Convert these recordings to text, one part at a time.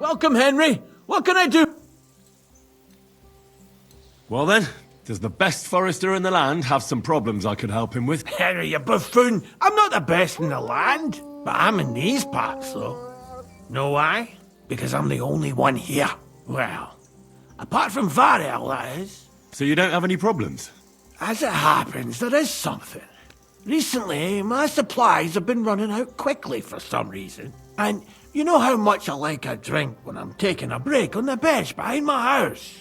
Welcome, Henry. What can I do? Well then, does the best forester in the land have some problems I could help him with? Henry, you buffoon. I'm not the best in the land, but I'm in these parts, though. Know why? Because I'm the only one here. Well, apart from Varel, that is. So you don't have any problems? As it happens, there is something. Recently, my supplies have been running out quickly for some reason. And you know how much I like a drink when I'm taking a break on the bench behind my house?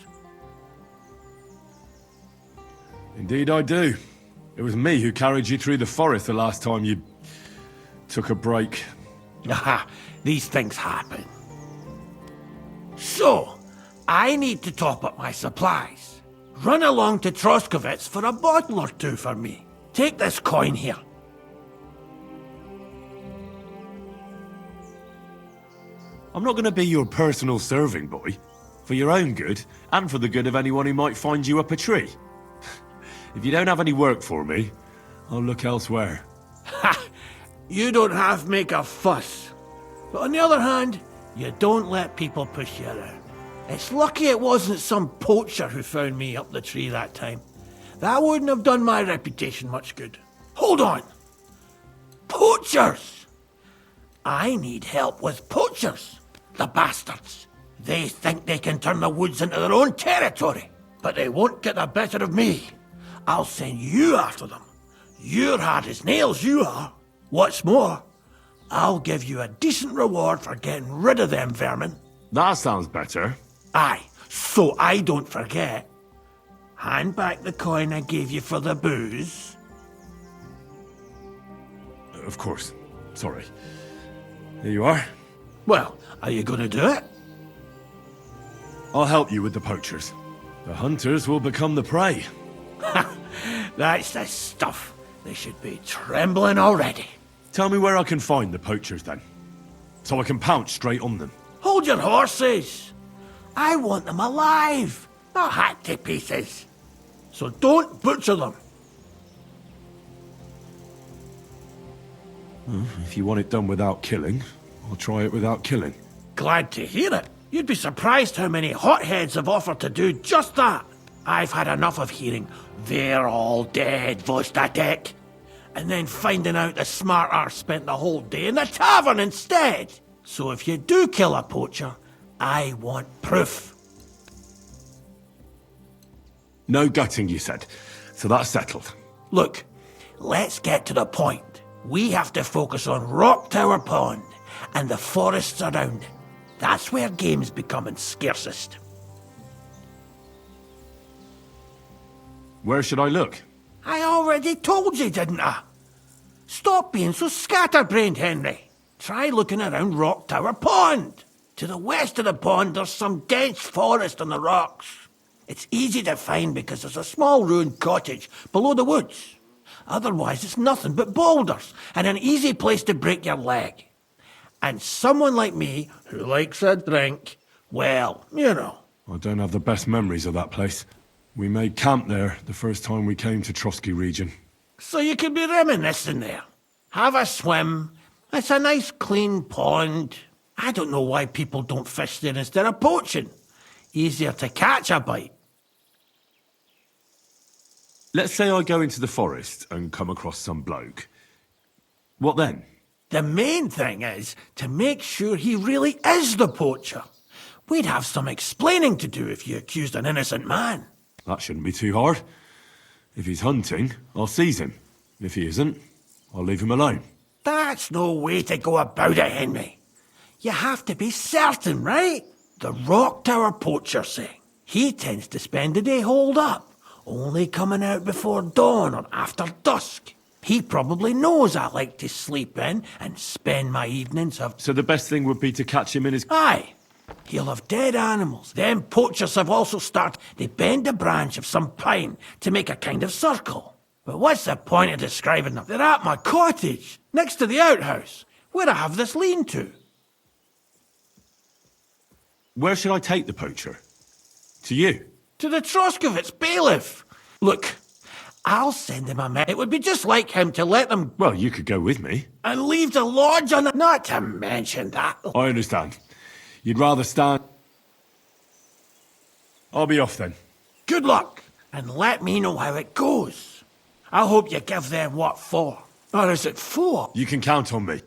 Indeed I do. It was me who carried you through the forest the last time you took a break. Aha, these things happen. So, I need to top up my supplies. Run along to Troskovitz for a bottle or two for me. Take this coin here. I'm not going to be your personal serving boy. For your own good, and for the good of anyone who might find you up a tree. If you don't have any work for me, I'll look elsewhere. Ha! You don't half make a fuss. But on the other hand, you don't let people push you around. It's lucky it wasn't some poacher who found me up the tree that time. That wouldn't have done my reputation much good. Hold on! Poachers! I need help with poachers. The bastards. They think they can turn the woods into their own territory. But they won't get the better of me. I'll send you after them. You're hard as nails, you are. What's more, I'll give you a decent reward for getting rid of them vermin. That sounds better. Aye, so I don't forget. Hand back the coin I gave you for the booze. Of course. Sorry. Here you are. Well, are you going to do it? I'll help you with the poachers. The hunters will become the prey. That's the stuff. They should be trembling already. Tell me where I can find the poachers then, so I can pounce straight on them. Hold your horses. I want them alive, not hacked to pieces. So don't butcher them. If you want it done without killing, I'll try it without killing. Glad to hear it. You'd be surprised how many hotheads have offered to do just that. I've had enough of hearing, "They're all dead, Vostatek," and then finding out the smart arse spent the whole day in the tavern instead. So if you do kill a poacher, I want proof. No gutting, you said. So that's settled. Look, let's get to the point. We have to focus on Rock Tower Pond and the forests around it. That's where game's becoming scarcest. Where should I look? I already told you, didn't I? Stop being so scatterbrained, Henry. Try looking around Rock Tower Pond. To the west of the pond, there's some dense forest on the rocks. It's easy to find because there's a small ruined cottage below the woods. Otherwise, it's nothing but boulders and an easy place to break your leg. And someone like me, who likes a drink, well, you know. I don't have the best memories of that place. We made camp there the first time we came to Trotsky region. So you can be reminiscing there. Have a swim. It's a nice clean pond. I don't know why people don't fish there instead of poaching. Easier to catch a bite. Let's say I go into the forest and come across some bloke. What then? The main thing is to make sure he really is the poacher. We'd have some explaining to do if you accused an innocent man. That shouldn't be too hard. If he's hunting, I'll seize him. If he isn't, I'll leave him alone. That's no way to go about it, Henry. You have to be certain, right? The Rock Tower poacher say. He tends to spend the day holed up, only coming out before dawn or after dusk. He probably knows I like to sleep in and spend my evenings of... So the best thing would be to catch him in his... Aye. He'll have dead animals. Them poachers have also started. They bend a branch of some pine to make a kind of circle. But what's the point of describing them? They're at my cottage, next to the outhouse, where I have this lean-to. Where should I take the poacher? To you? To the Troskovitz bailiff. Look, I'll send him a message. It would be just like him to let them... Well, you could go with me. And leave the lodge on... Not to mention that... I understand. You'd rather stand... I'll be off then. Good luck, and let me know how it goes. I hope you give them what for. Or is it for? You can count on me.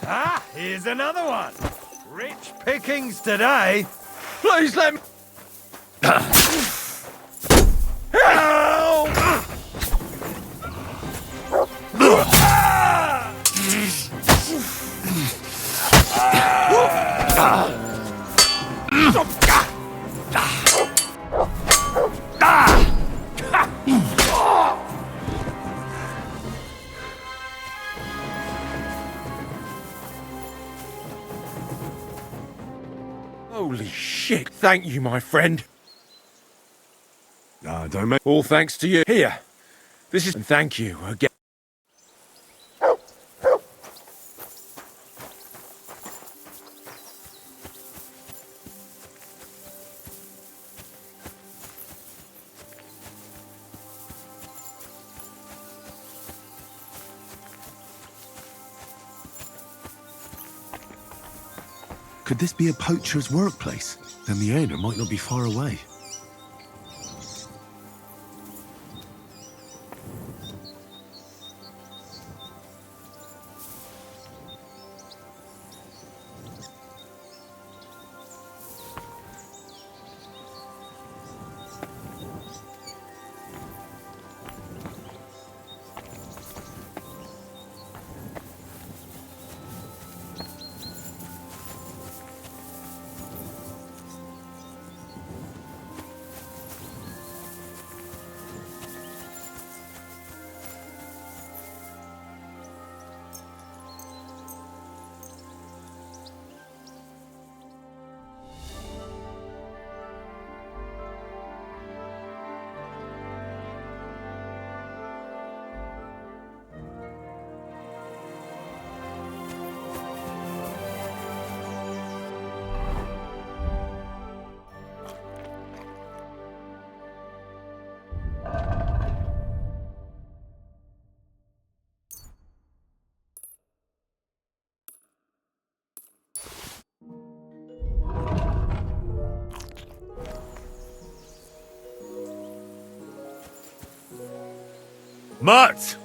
Ah, here's another one. Rich pickings today. Please let me... Help! Holy shit, thank you, my friend. Don't make... All thanks to you. Here, this is... And thank you again. Could this be a poacher's workplace? Then the owner might not be far away. Mutt!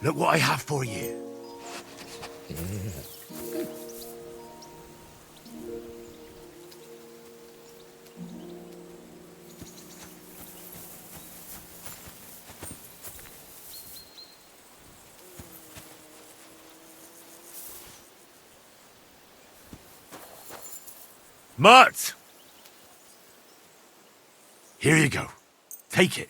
Look what I have for you. Mutt! Here you go. Take it.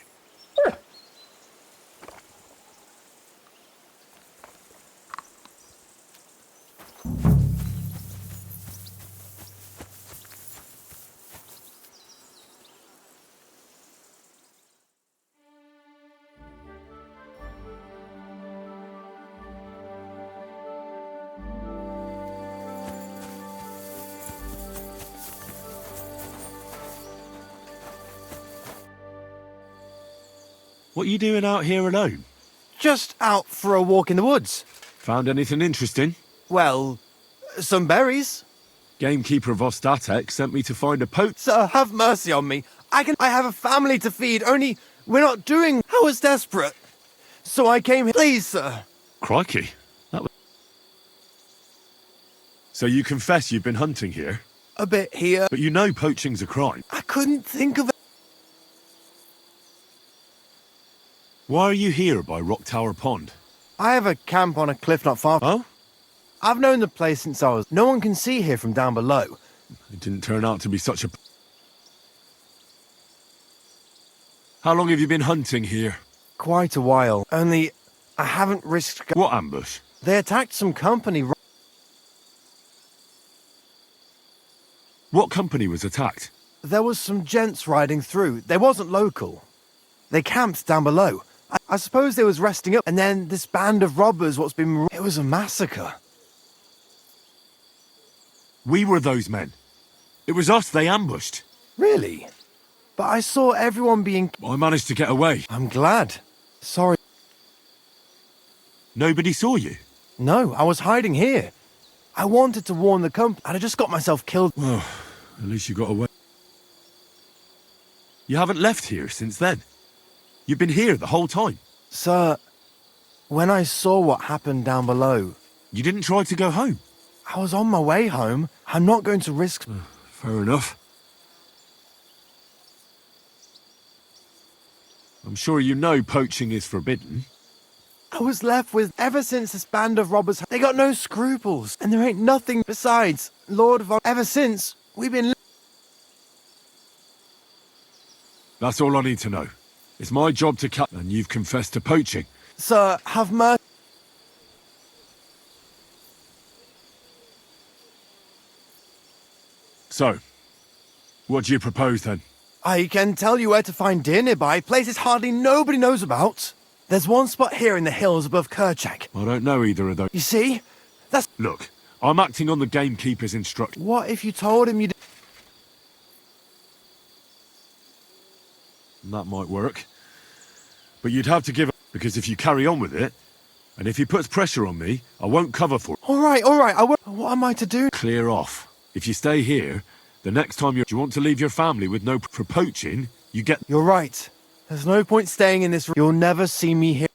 What are you doing out here alone? Just out for a walk in the woods. Found anything interesting? Well, some berries. Gamekeeper of Ostatek sent me to find a poach. Sir, have mercy on me. I have a family to feed, only we're not doing... I was desperate. So I came here. Please, sir. Crikey. That was... So you confess you've been hunting here? A bit here. But you know poaching's a crime. I couldn't think of it. Why are you here by Rock Tower Pond? I have a camp on a cliff not far. Oh? I've known the place since I was... No one can see here from down below. It didn't turn out to be such a... How long have you been hunting here? Quite a while. Only, I haven't risked... What ambush? They attacked some company... What company was attacked? There was some gents riding through. They wasn't local. They camped down below. I suppose they was resting up, and then this band of robbers what's been... It was a massacre. We were those men. It was us they ambushed. Really? But I saw everyone being... I managed to get away. I'm glad. Sorry. Nobody saw you? No, I was hiding here. I wanted to warn the company, and I just got myself killed. Well, at least you got away. You haven't left here since then. You've been here the whole time. Sir, when I saw what happened down below... You didn't try to go home? I was on my way home. I'm not going to risk... Fair enough. I'm sure you know poaching is forbidden. I was left with... Ever since this band of robbers... They got no scruples. And there ain't nothing besides. Lord of... Ever since, we've been... That's all I need to know. It's my job to cut... And you've confessed to poaching. Sir, have mercy... So, what do you propose then? I can tell you where to find deer nearby, places hardly nobody knows about. There's one spot here in the hills above Kerchak. I don't know either of those. You see? That's... Look, I'm acting on the gamekeeper's instructions. What if you told him you... That might work. But you'd have to give up, because if you carry on with it, and if he puts pressure on me, I won't cover for it. All right, I will... What am I to do? Clear off. If you stay here, the next time you want to leave your family with no... For poaching, you get... You're right. There's no point staying in this... You'll never see me here.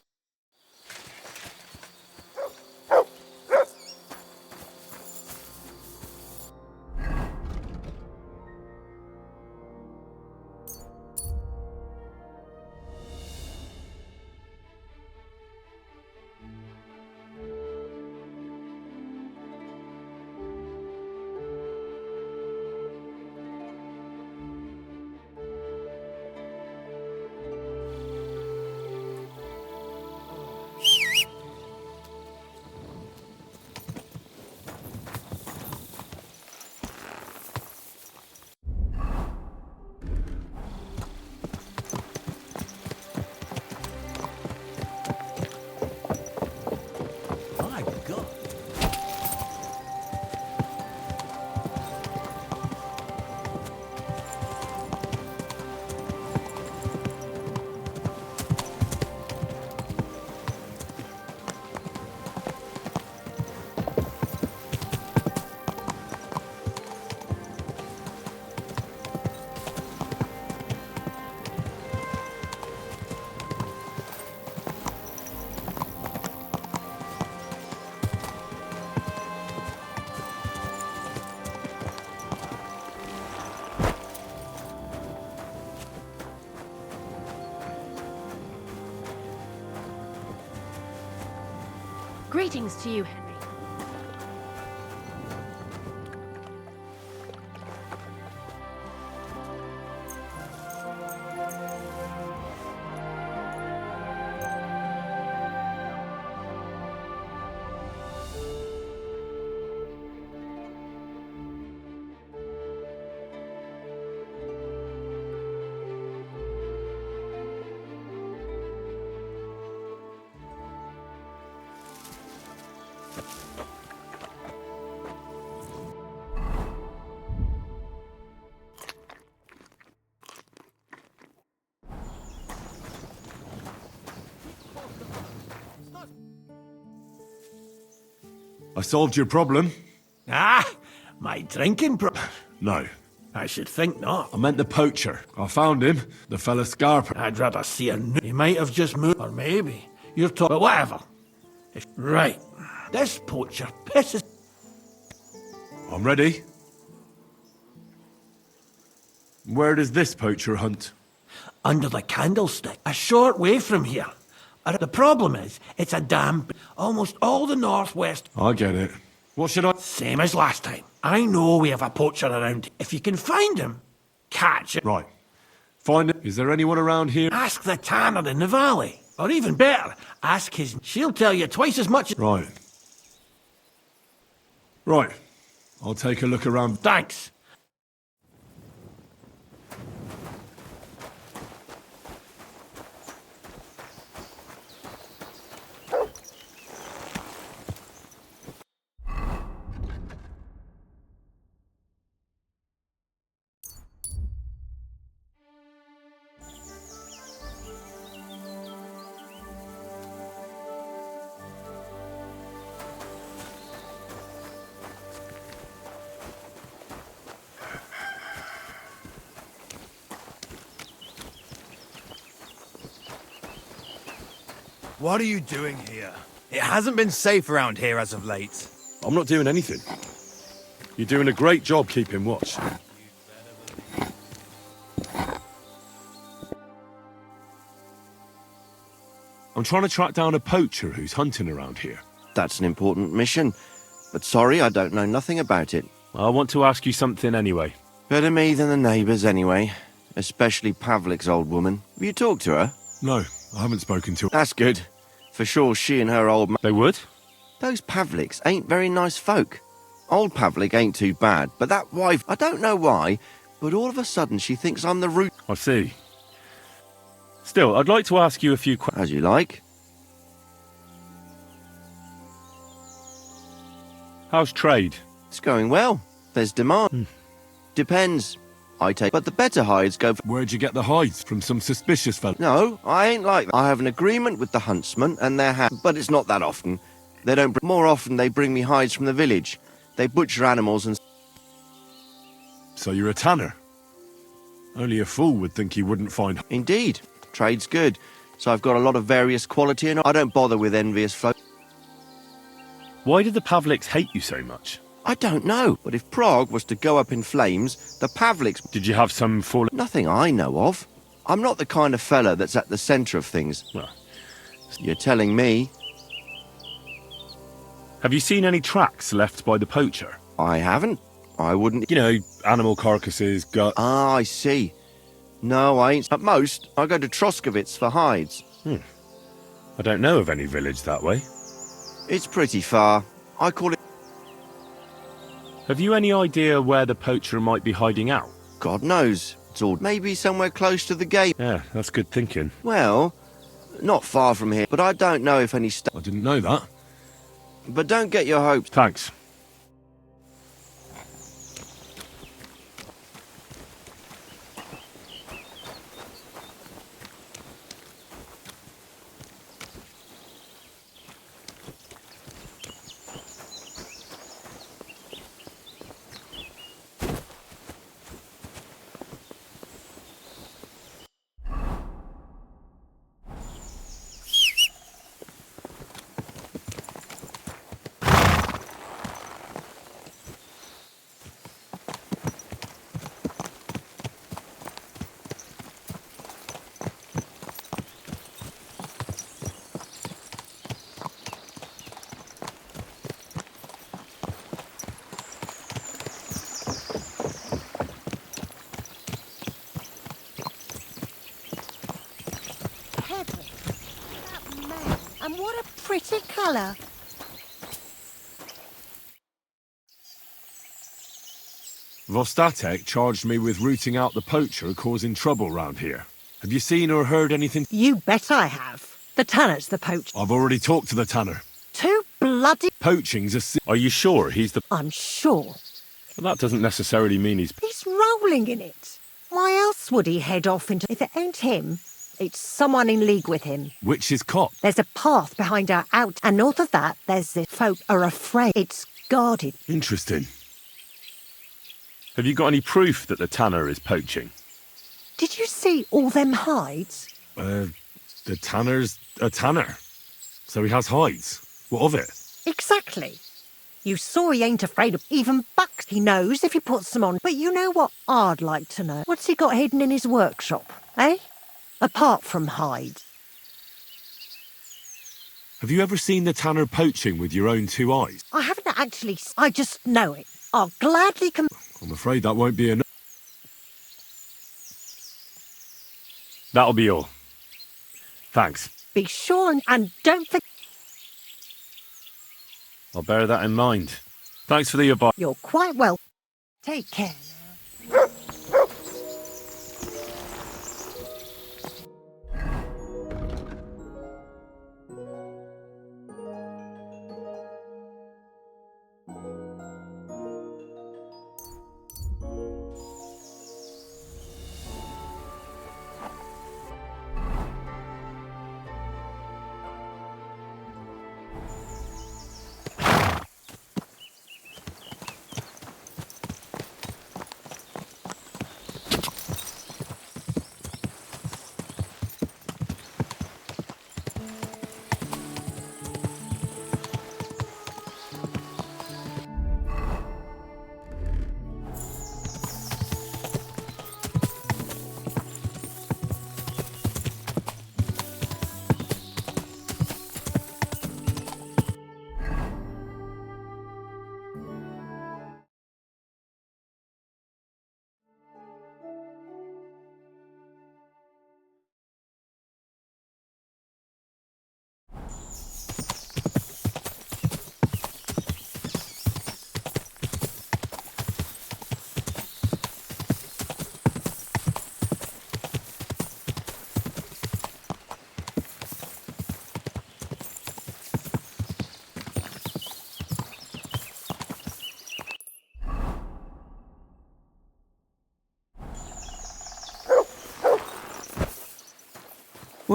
My God. Greetings to you, Henry. I solved your problem. Ah, my drinking No, I should think not. I meant the poacher. I found him, the fella Scarper. I'd rather see a He might have just moved, or maybe you're talking. But whatever. Right. This poacher pisses. I'm ready. Where does this poacher hunt? Under the candlestick, a short way from here. The problem is, it's a damn. Almost all the northwest. I get it. What should I... Same as last time. I know we have a poacher around. If you can find him, catch him. Right. Find it. Is there anyone around here? Ask the tanner in the valley. Or even better, ask his. She'll tell you twice as much. Right. Right. I'll take a look around. Thanks. What are you doing here? It hasn't been safe around here as of late. I'm not doing anything. You're doing a great job keeping watch. I'm trying to track down a poacher who's hunting around here. That's an important mission. But sorry, I don't know nothing about it. I want to ask you something anyway. Better me than the neighbours anyway. Especially Pavlik's old woman. Have you talked to her? No, I haven't spoken to her. That's good. For sure she and her old man... They would? Those Pavliks ain't very nice folk. Old Pavlik ain't too bad, but that wife... I don't know why, but all of a sudden she thinks I'm the root... I see. Still, I'd like to ask you a few questions. As you like. How's trade? It's going well. There's demand. Depends. I take... But the better hides go... Where'd you get the hides? From some suspicious fellow? No, I ain't like that. I have an agreement with the huntsman and their but it's not that often. They don't... More often they bring me hides from the village. They butcher animals and... So you're a tanner? Only a fool would think he wouldn't find... Indeed. Trade's good. So I've got a lot of various quality and I don't bother with envious folk. Why did the Pavliks hate you so much? I don't know, but if Prague was to go up in flames, the Pavliks... Did you have some fall... Nothing I know of. I'm not the kind of fella that's at the centre of things. Well, You're telling me? have you seen any tracks left by the poacher? I haven't. I wouldn't... You know, animal carcasses, gut... Ah, I see. No, I ain't. At most, I go to Troskovitz for hides. I don't know of any village that way. It's pretty far. I call it... Have you any idea where the poacher might be hiding out? God knows. It's all... Maybe somewhere close to the gate. Yeah, that's good thinking. Well, not far from here, but I don't know if any... I didn't know that. But don't get your hopes. Thanks. And what a pretty colour. Vostatek charged me with rooting out the poacher causing trouble round here. Have you seen or heard anything? You bet I have. The tanner's the poacher. I've already talked to the tanner. Too bloody... Poaching's a... Are you sure he's the... I'm sure. Well, that doesn't necessarily mean he's... He's rolling in it. Why else would he head off into... If it ain't him, it's someone in league with him. Witch's cop. There's a path behind our out, and north of that, there's the folk are afraid. It's guarded. Interesting. Have you got any proof that the tanner is poaching? Did you see all them hides? The tanner's a tanner. So he has hides. What of it? Exactly. You saw he ain't afraid of even bucks. He knows if he puts them on. But you know what I'd like to know? What's he got hidden in his workshop, eh? Apart from hides. Have you ever seen the tanner poaching with your own two eyes? I haven't actually. I just know it. I'll gladly come. I'm afraid that won't be enough. That'll be all. Thanks. Be sure and don't forget. I'll bear that in mind. Thanks for the advice. You're quite well. Take care now.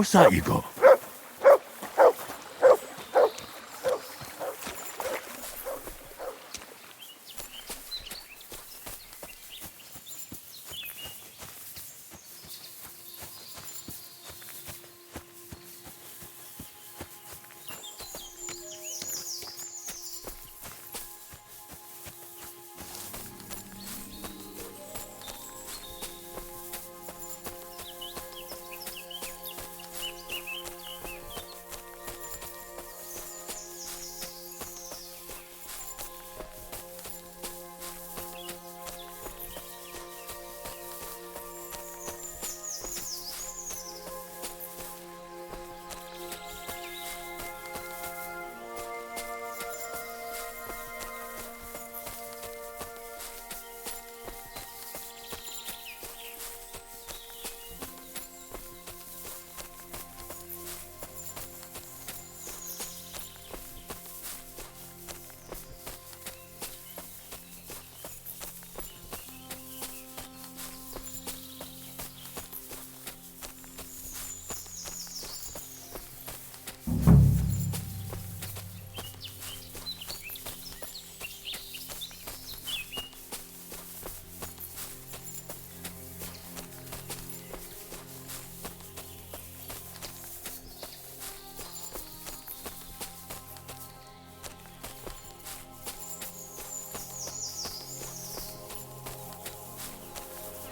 What's that you got?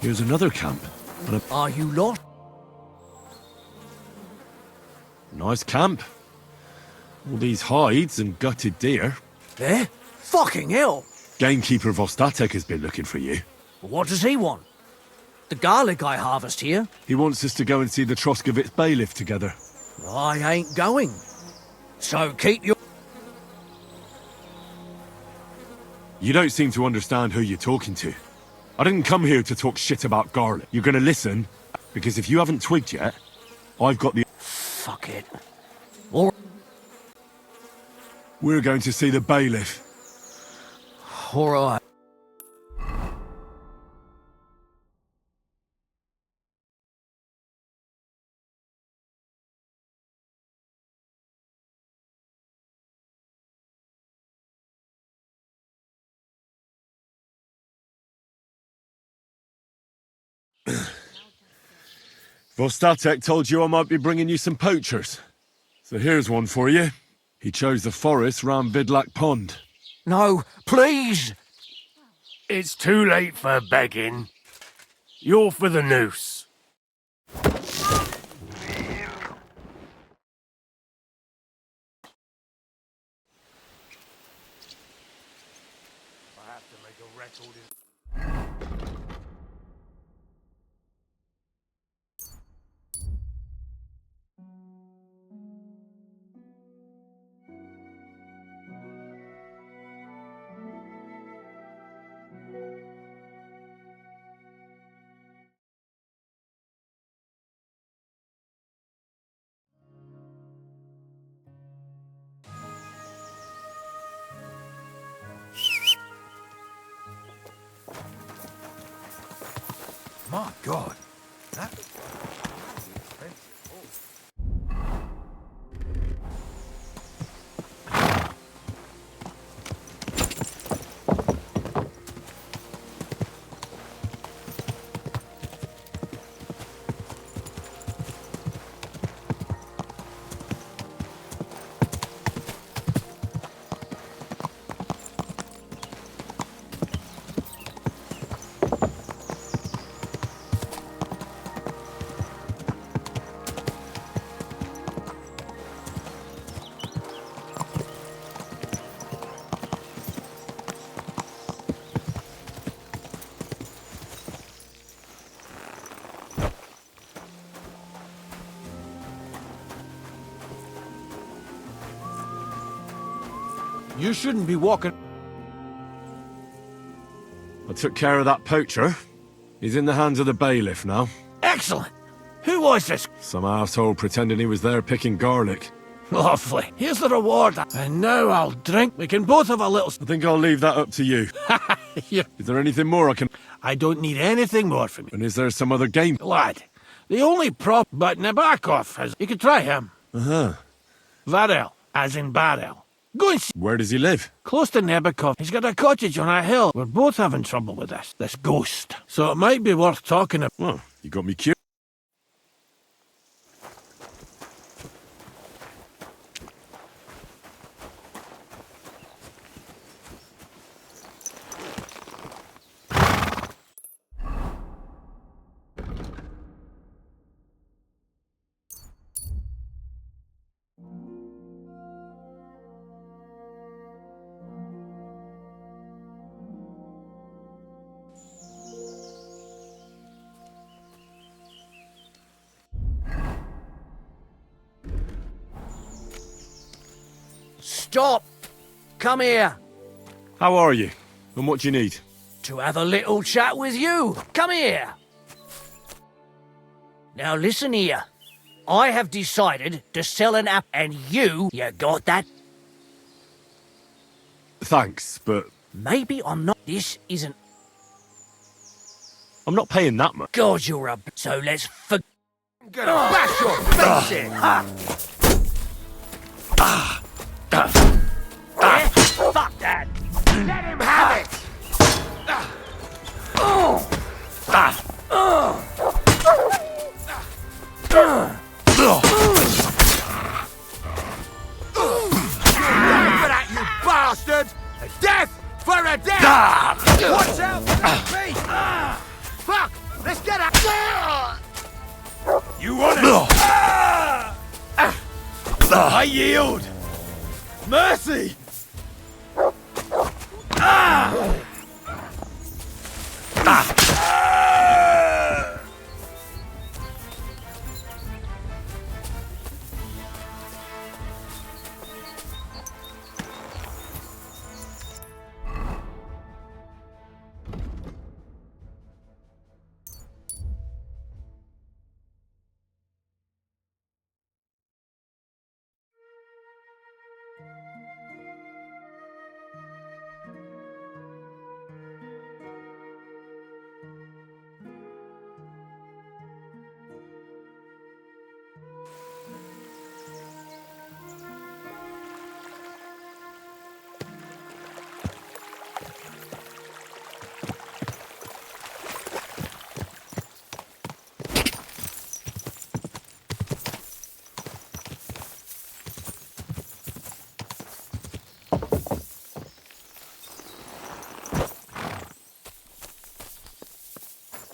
Here's another camp. And Are you lost? a nice camp. All these hides and gutted deer. Eh? Fucking hell! Gamekeeper Vostatek has been looking for you. What does he want? The garlic I harvest here? He wants us to go and see the Troskovitz bailiff together. I ain't going. So keep your... You don't seem to understand who you're talking to. I didn't come here to talk shit about garlic. You're gonna listen, because if you haven't twigged yet, I've got the... Fuck it. All We're going to see the bailiff. right. Vostatek told you I might be bringing you some poachers. So here's one for you. He chose the forest round Vidlak Pond. No, please! It's too late for begging. You're for the noose. I have to make a record in... My God, that... You shouldn't be walking... I took care of that poacher. He's in the hands of the bailiff now. Excellent! Who was this? Some arsehole pretending he was there picking garlic. Lovely. Here's the reward. And now I'll drink. We can both have a little... I think I'll leave that up to you. Yeah. Is there anything more I can... I don't need anything more from you. And is there some other game? Lad, the only prop but Nabokov has... You could try him. Uh-huh. Varel, as in barrel. Go and see... Where does he live? Close to Nabokov. He's got a cottage on a hill. We're both having trouble with this ghost. So it might be worth talking about... Well, you got me curious. Stop! Come here. How are you? And what do you need? To have a little chat with you. Come here. Now listen here. I have decided to sell an app, and you got that? Thanks, but Maybe I'm not. This isn't. I'm not paying that much. God, you're a. So let's for. I'm gonna bash your face in! Yeah? Fuck that. Let him have it! For that, you bastard! A death for a death! Watch out for that beast! Fuck! Let's get out! You want it? I yield! Mercy!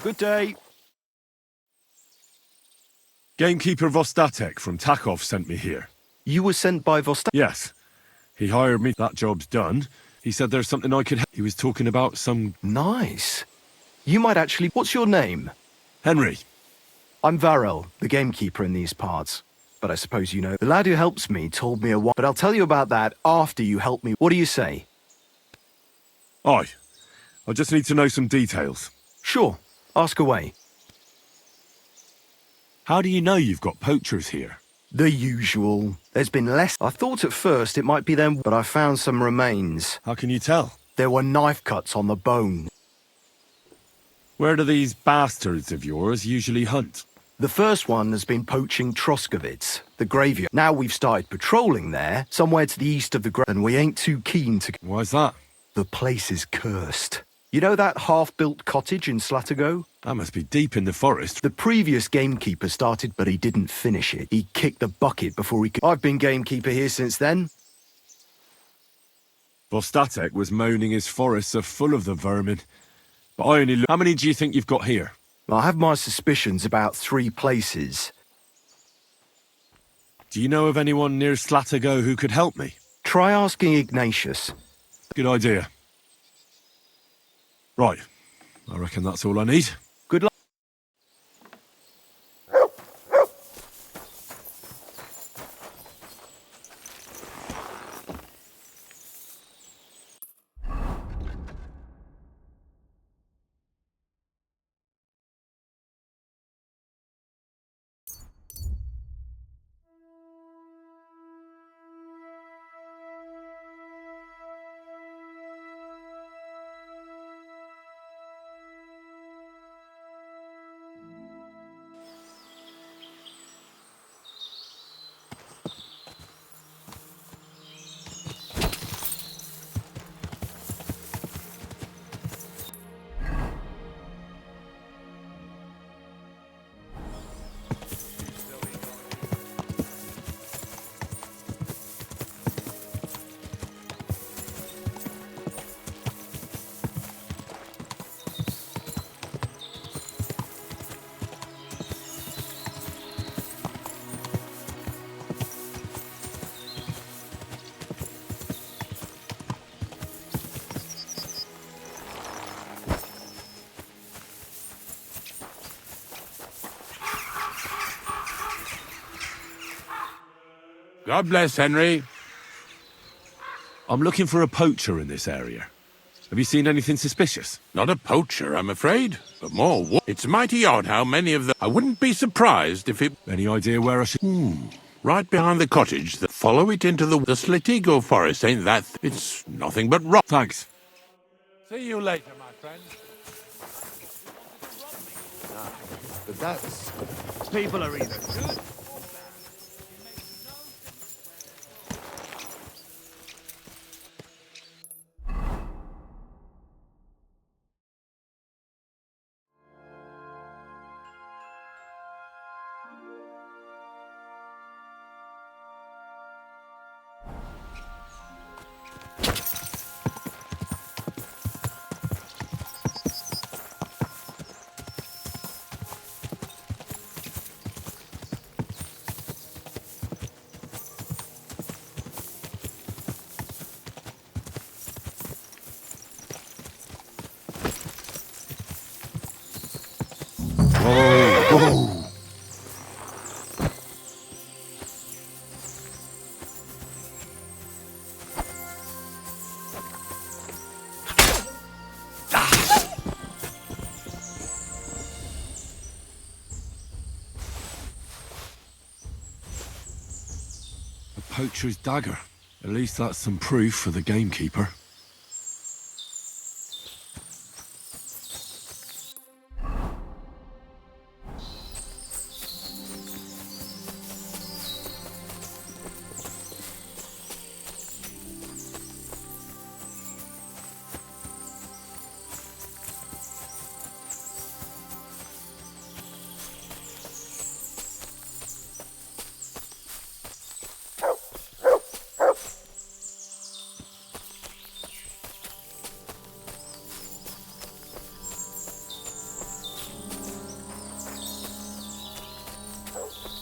Good day. Gamekeeper Vostatek from Takov sent me here. You were sent by Vostok. Yes. He hired me. That job's done. He said there's something I could help. He was talking about some... Nice. You might actually... What's your name? Henry. I'm Varel, the gamekeeper in these parts. But I suppose you know. The lad who helps me told me a while. But I'll tell you about that after you help me. What do you say? Aye. I just need to know some details. Sure. Ask away. How do you know you've got poachers here? The usual. There's been less. I thought at first it might be them, but I found some remains. How can you tell? There were knife cuts on the bone. Where do these bastards of yours usually hunt? The first one has been poaching Troskovitz, the graveyard. Now we've started patrolling there, somewhere to the east of the and we ain't too keen to... Why's that? The place is cursed. You know that half-built cottage in Slatago? That must be deep in the forest. The previous gamekeeper started, but he didn't finish it. He kicked the bucket before he could... I've been gamekeeper here since then. Vostatek was moaning his forests are full of the vermin. But I only look... How many do you think you've got here? I have my suspicions about 3 places. Do you know of anyone near Slatago who could help me? Try asking Ignatius. Good idea. Right. I reckon that's all I need. Good luck. God bless, Henry. I'm looking for a poacher in this area. Have you seen anything suspicious? Not a poacher, I'm afraid, but more It's mighty odd how many of them... I wouldn't be surprised if it... Any idea where I should... Right behind the cottage. Follow it into the Slatigo forest, ain't that... It's nothing but rock. Thanks. See you later, my friend. But that's... People are either good. Poacher's dagger. At least that's some proof for the gamekeeper.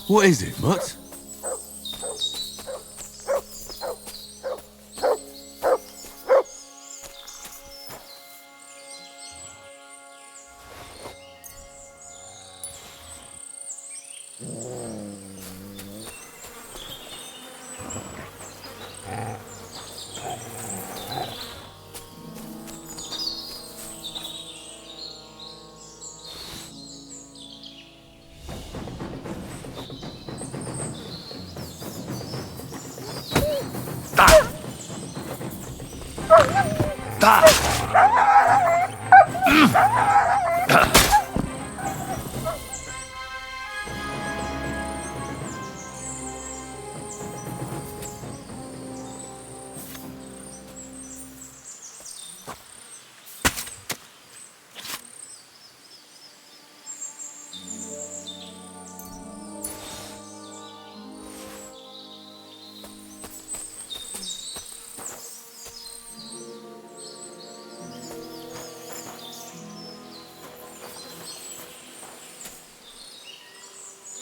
What is it, Mutt?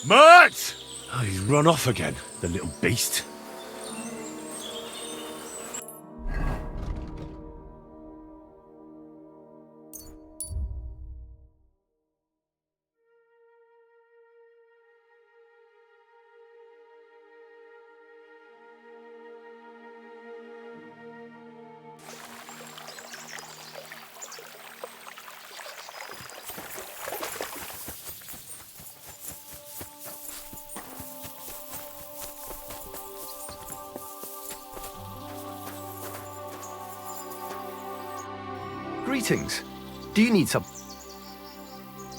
Mutt! Oh, he's run off again, the little beast. Greetings. Do you need some...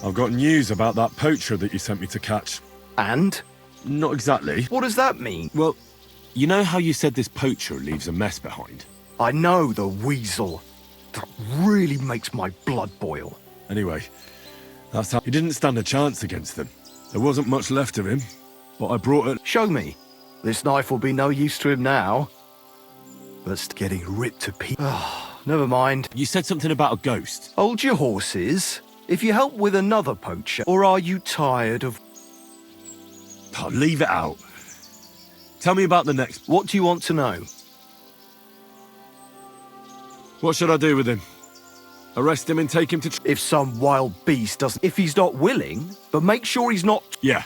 I've got news about that poacher that you sent me to catch. And? Not exactly. What does that mean? Well, you know how you said this poacher leaves a mess behind? I know, the weasel. That really makes my blood boil. Anyway, that's how... He didn't stand a chance against them. There wasn't much left of him, but I brought it... Show me. This knife will be no use to him now. But getting ripped to pieces. Never mind. You said something about a ghost. Hold your horses. If you help with another poacher, or are you tired of... Oh, leave it out. Tell me about the next... What do you want to know? What should I do with him? Arrest him and take him to... If some wild beast doesn't... If he's not willing, but make sure he's not... Yeah.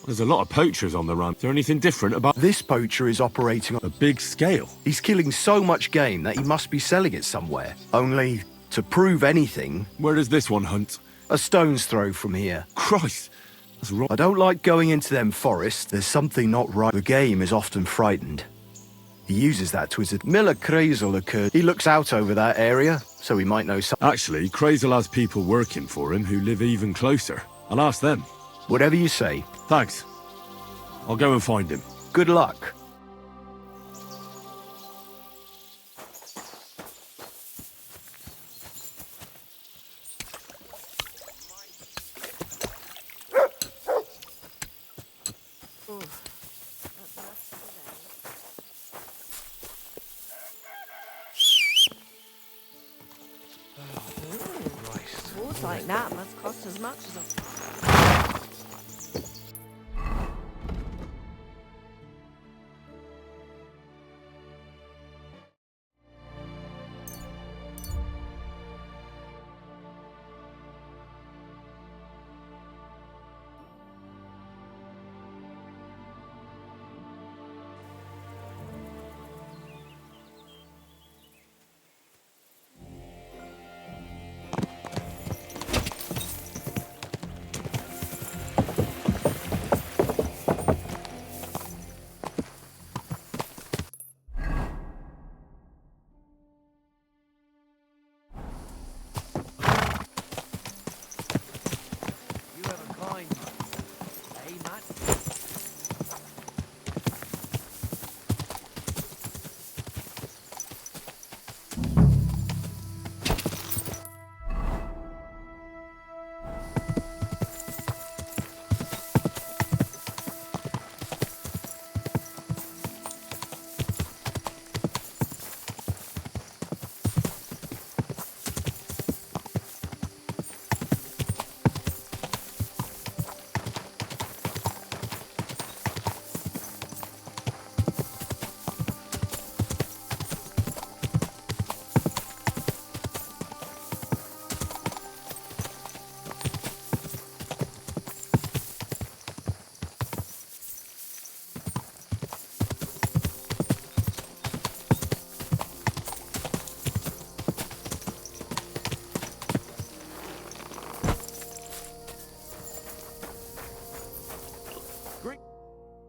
There's a lot of poachers on the run. Is there anything different about... This poacher is operating on a big scale? He's killing so much game that he must be selling it somewhere. Only, to prove anything... Where does this one hunt? A stone's throw from here. Christ! That's right. I don't like going into them forests. There's something not right. The game is often frightened. He uses that to his... Miller Crazel occurred. He looks out over that area, so he might know something. Actually, Crazel has people working for him who live even closer. I'll ask them. Whatever you say. Thanks. I'll go and find him. Good luck. Foods like that must cost as much as a...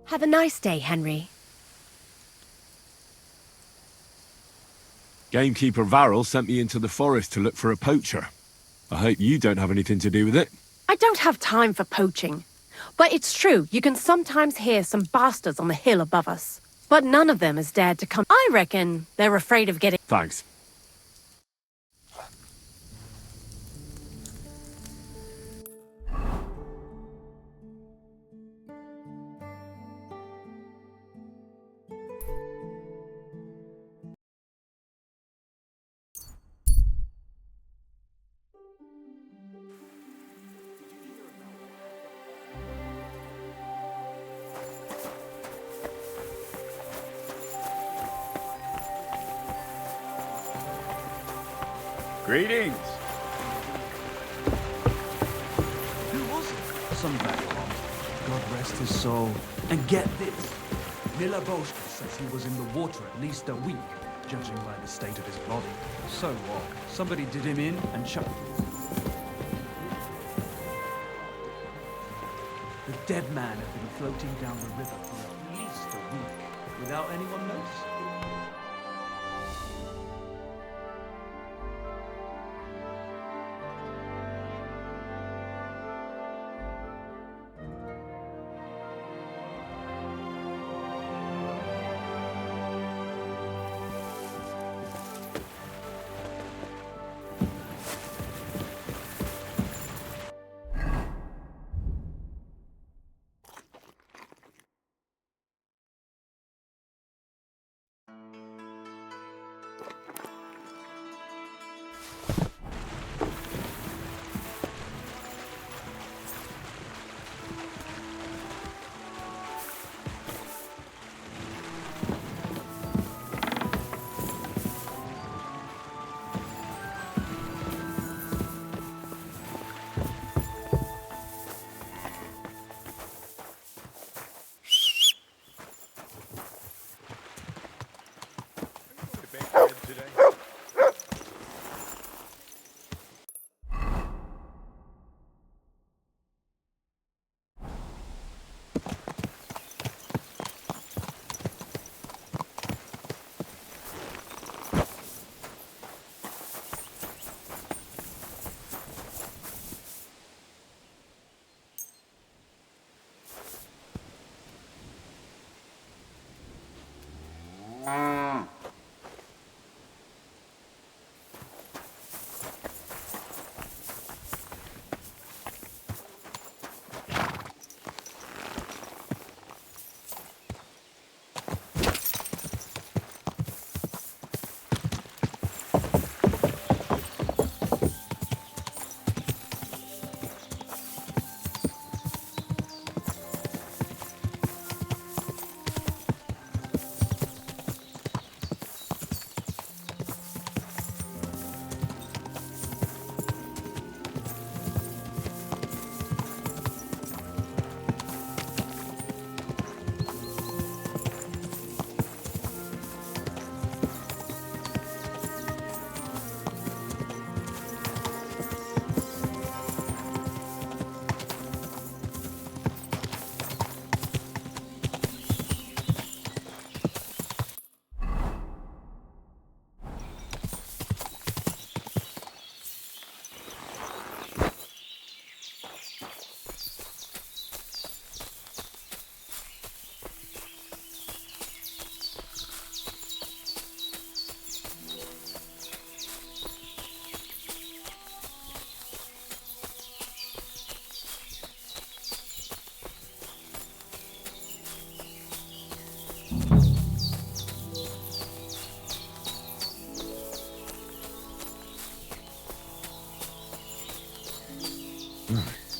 Have a nice day, Henry. Gamekeeper Varrel sent me into the forest to look for a poacher. I hope you don't have anything to do with it. I don't have time for poaching. But it's true, you can sometimes hear some bastards on the hill above us. But none of them has dared to come. I reckon they're afraid of getting... Thanks. Greetings. Who was it? Some vagabond. God rest his soul. And get this. Miller Boschka says he was in the water at least a week, judging by the state of his body. So what? Somebody did him in and chucked him. The dead man had been floating down the river for at least a week, without anyone noticing.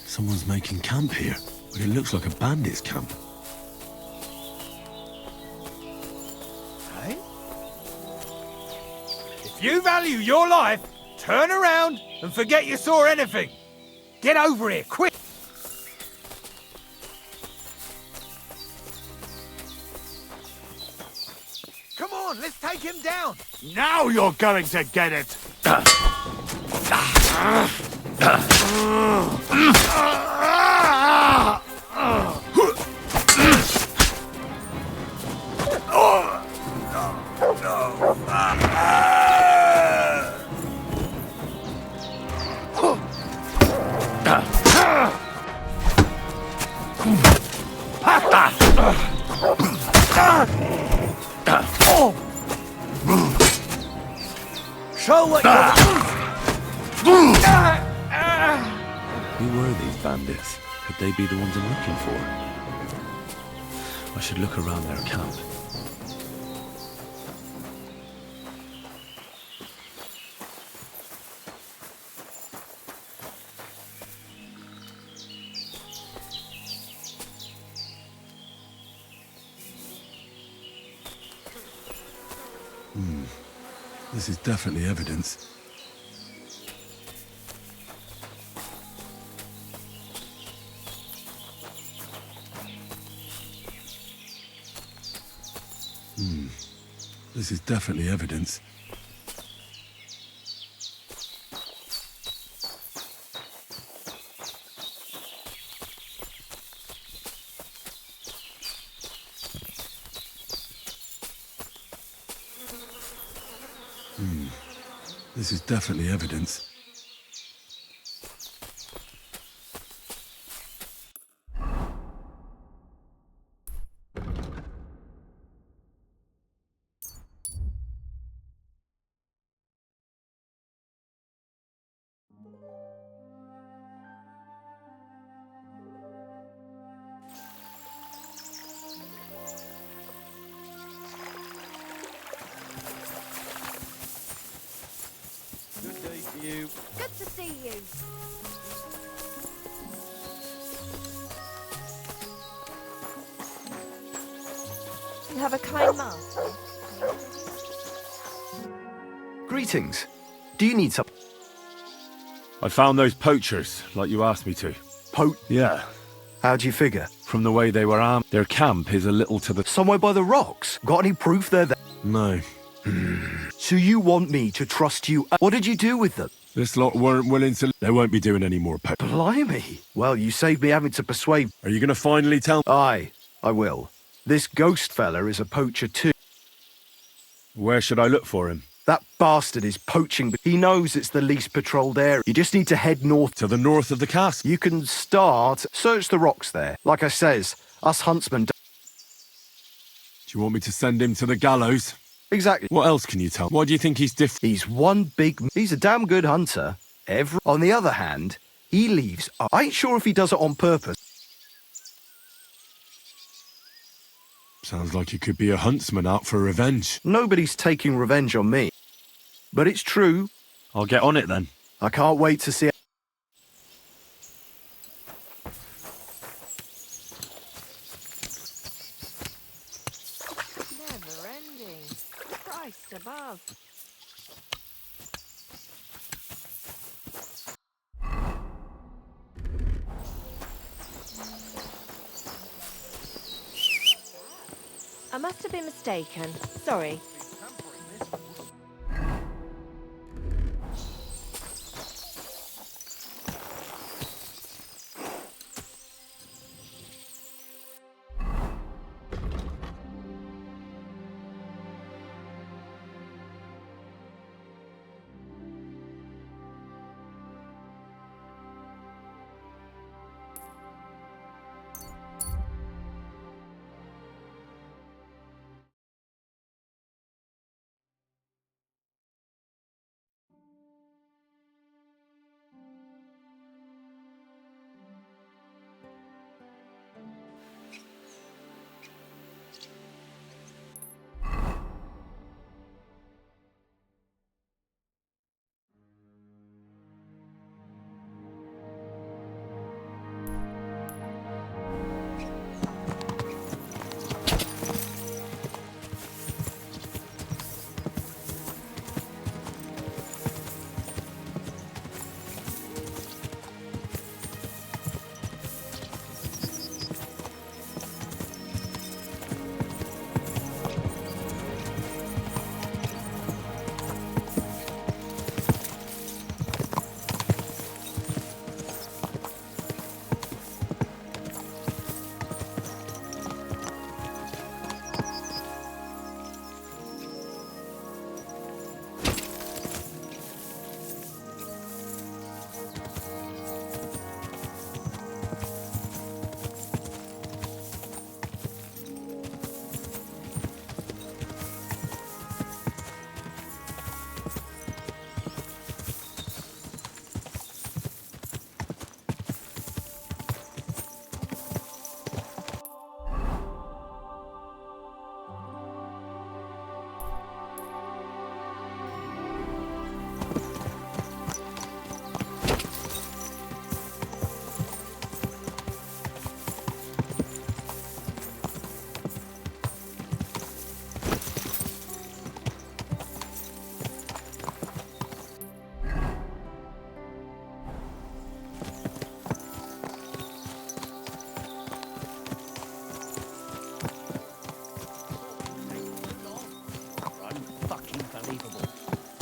Someone's making camp here, but it looks like a bandit's camp. Hey? If you value your life, turn around and forget you saw anything. Get over here, quick! Come on, let's take him down. Now you're going to get it! Show what Who were these bandits? Could they be the ones I'm looking for? I should look around their camp. This is definitely evidence. This is definitely evidence. This is definitely evidence. Good day to you. Good to see you. You have a kind master. Greetings. Do you need some I found those poachers, like you asked me to. Yeah, How'd you figure? from the way they were armed. Their camp is a little to the... Somewhere by the rocks? Got any proof they're there? No. So you want me to trust you? What did you do with them? This lot weren't willing to... They won't be doing any more poaching. Blimey. Well, you saved me having to persuade... Are you going to finally tell... Aye, I will. This ghost fella is a poacher too. Where should I look for him? That bastard is poaching, but he knows it's the least patrolled area. You just need to head north. To the north of the castle. You can start, search the rocks there. Like I says, us huntsmen... Do you want me to send him to the gallows? Exactly. What else can you tell? Why do you think he's different? He's one big... He's a damn good hunter. On the other hand, he leaves... I ain't sure if he does it on purpose. Sounds like he could be a huntsman out for revenge. Nobody's taking revenge on me. But it's true. I'll get on it then. I can't wait to see... Never ending. Christ above. I must have been mistaken. Sorry.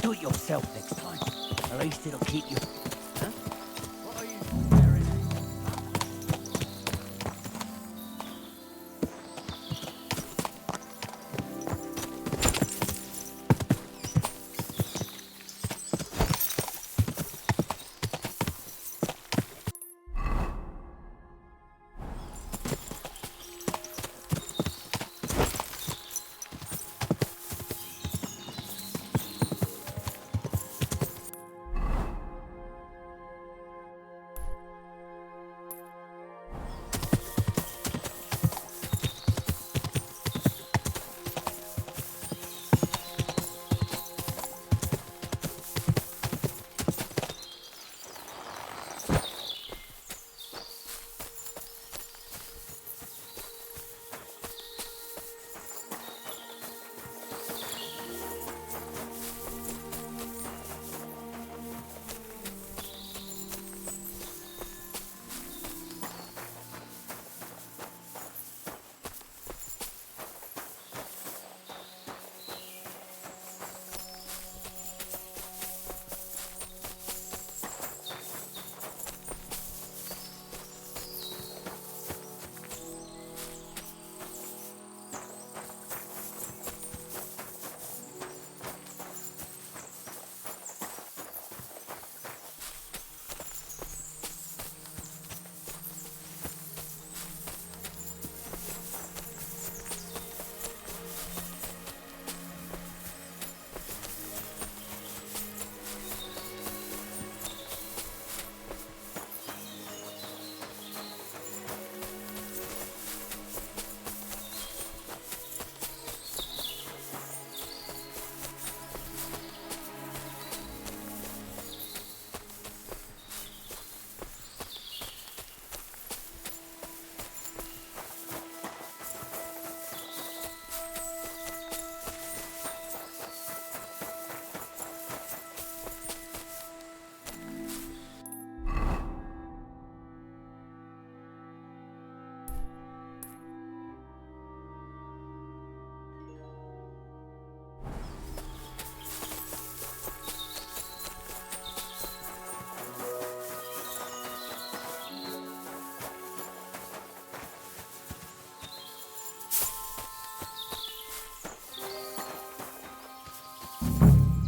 Do it yourself next time. At least it'll keep you... Huh? What are you staring at?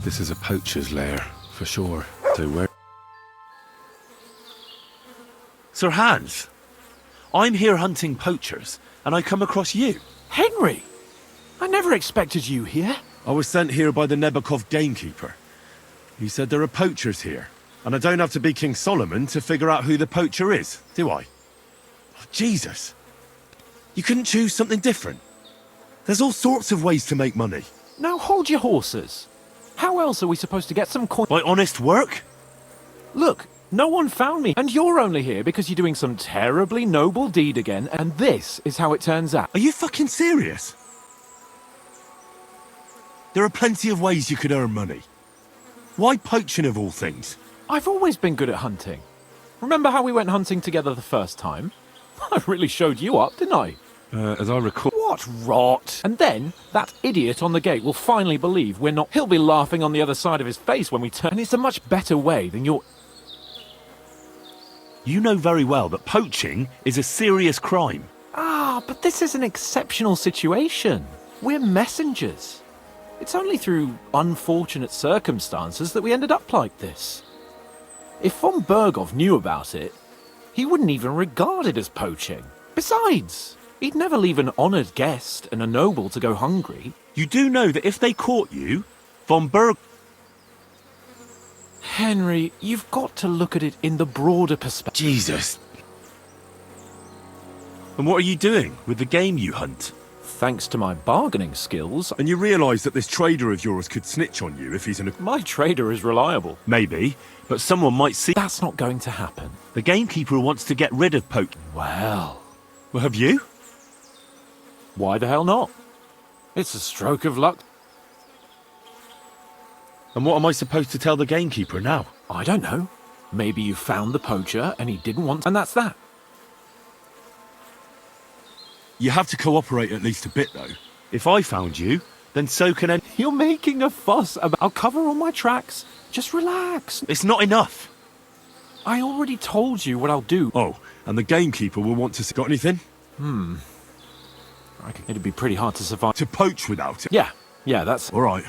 This is a poacher's lair, for sure. So where... Sir Hans! I'm here hunting poachers, and I come across you. Henry! I never expected you here. I was sent here by the Nebakov gamekeeper. He said there are poachers here, and I don't have to be King Solomon to figure out who the poacher is, do I? Oh, Jesus! You couldn't choose something different? There's all sorts of ways to make money. Now hold your horses. How else are we supposed to get some coin? By honest work? Look, no one found me, and you're only here because you're doing some terribly noble deed again, and this is how it turns out. Are you fucking serious? There are plenty of ways you could earn money. Why poaching of all things? I've always been good at hunting. Remember how we went hunting together the first time? I really showed you up, didn't I? As I recall... What rot! And then, that idiot on the gate will finally believe we're not... He'll be laughing on the other side of his face when we turn. And it's a much better way than your... You know very well that poaching is a serious crime. Ah, but this is an exceptional situation. We're messengers. It's only through unfortunate circumstances that we ended up like this. If von Bergov knew about it, he wouldn't even regard it as poaching. Besides, he'd never leave an honoured guest and a noble to go hungry. You do know that if they caught you, von Berg... Henry, you've got to look at it in the broader perspective. Jesus. And what are you doing with the game you hunt? Thanks to my bargaining skills... And you realise that this trader of yours could snitch on you if he's in a... My trader is reliable. Maybe, but someone might see... That's not going to happen. The gamekeeper wants to get rid of poach... Well, have you? Why the hell not? It's a stroke of luck. And what am I supposed to tell the gamekeeper now? I don't know. Maybe you found the poacher and he didn't want... And that's that. You have to cooperate at least a bit, though. If I found you, then so can any... You're making a fuss about... I'll cover all my tracks. Just relax. It's not enough. I already told you what I'll do. Oh, and the gamekeeper will want to... Got anything? It'd be pretty hard to survive. To poach without it? Yeah, that's... All right.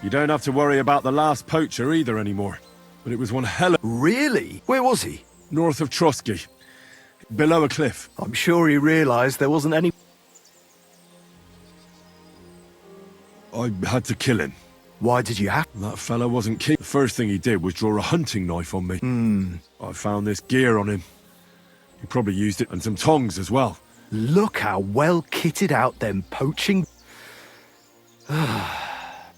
You don't have to worry about the last poacher either anymore. But it was one hell of... Really? Where was he? North of Trotsky. Below a cliff. I'm sure he realised there wasn't any... I had to kill him. Why did you have... That fella wasn't keen. The first thing he did was draw a hunting knife on me. I found this gear on him. He probably used it, and some tongs as well. Look how well kitted out them poaching...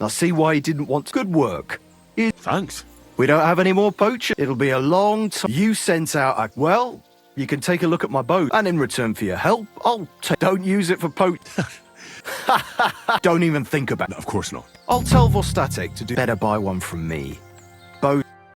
I see why he didn't want good work. Thanks. We don't have any more poachers. It'll be a long time. You sent out a... Well, you can take a look at my boat, and in return for your help, I'll don't use it for poach... Don't even think about it. No, of course not. I'll tell Vostatek to do... Better buy one from me.